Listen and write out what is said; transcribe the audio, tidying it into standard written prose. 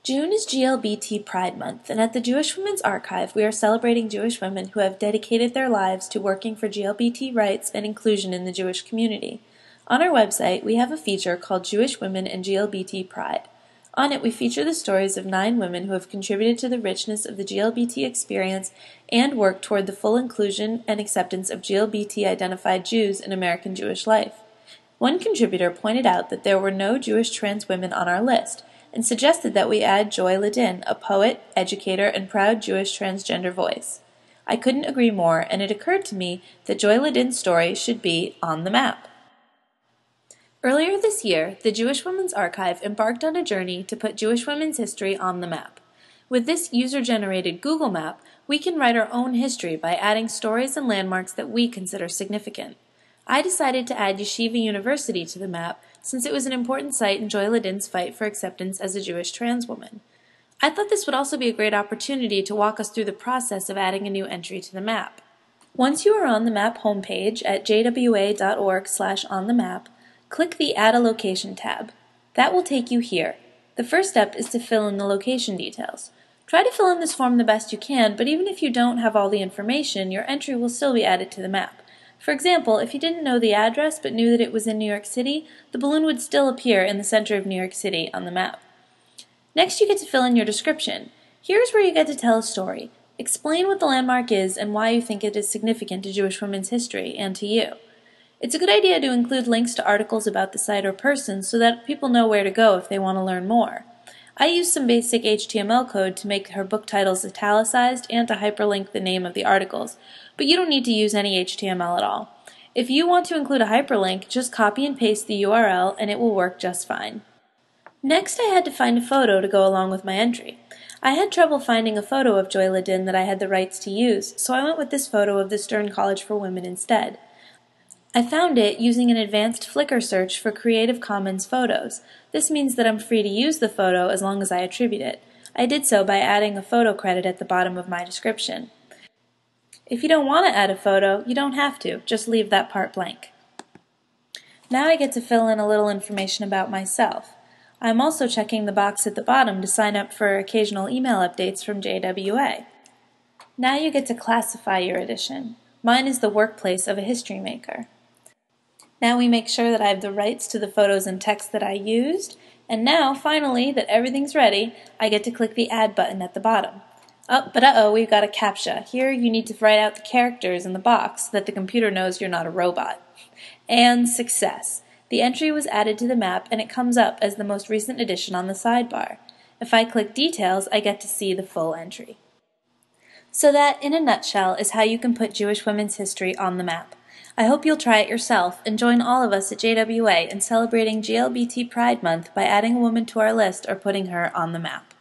June is GLBT Pride Month, and at the Jewish Women's Archive we are celebrating Jewish women who have dedicated their lives to working for GLBT rights and inclusion in the Jewish community. On our website, we have a feature called Jewish Women and GLBT Pride. On it, we feature the stories of 9 women who have contributed to the richness of the GLBT experience and worked toward the full inclusion and acceptance of GLBT-identified Jews in American Jewish life. One contributor pointed out that there were no Jewish trans women on our list, and suggested that we add Joy Ladin, a poet, educator, and proud Jewish transgender voice. I couldn't agree more, and it occurred to me that Joy Ladin's story should be on the map. Earlier this year, the Jewish Women's Archive embarked on a journey to put Jewish women's history on the map. With this user-generated Google map, we can write our own history by adding stories and landmarks that we consider significant. I decided to add Yeshiva University to the map since it was an important site in Joy Ladin's fight for acceptance as a Jewish trans woman. I thought this would also be a great opportunity to walk us through the process of adding a new entry to the map. Once you are on the map homepage at jwa.org/onthemap, click the Add a Location tab. That will take you here. The first step is to fill in the location details. Try to fill in this form the best you can, but even if you don't have all the information, your entry will still be added to the map. For example, if you didn't know the address but knew that it was in New York City, the balloon would still appear in the center of New York City on the map. Next, you get to fill in your description. Here's where you get to tell a story. Explain what the landmark is and why you think it is significant to Jewish women's history and to you. It's a good idea to include links to articles about the site or person so that people know where to go if they want to learn more. I used some basic HTML code to make her book titles italicized and to hyperlink the name of the articles, but you don't need to use any HTML at all. If you want to include a hyperlink, just copy and paste the URL and it will work just fine. Next, I had to find a photo to go along with my entry. I had trouble finding a photo of Joy Ladin that I had the rights to use, so I went with this photo of the Stern College for Women instead. I found it using an advanced Flickr search for Creative Commons photos. This means that I'm free to use the photo as long as I attribute it. I did so by adding a photo credit at the bottom of my description. If you don't want to add a photo, you don't have to. Just leave that part blank. Now I get to fill in a little information about myself. I'm also checking the box at the bottom to sign up for occasional email updates from JWA. Now you get to classify your edition. Mine is the workplace of a history maker. Now we make sure that I have the rights to the photos and text that I used, and now, finally, that everything's ready, I get to click the Add button at the bottom. But we've got a CAPTCHA. Here you need to write out the characters in the box so that the computer knows you're not a robot. And success! The entry was added to the map and it comes up as the most recent addition on the sidebar. If I click Details, I get to see the full entry. So that, in a nutshell, is how you can put Jewish women's history on the map. I hope you'll try it yourself and join all of us at JWA in celebrating GLBT Pride Month by adding a woman to our list or putting her on the map.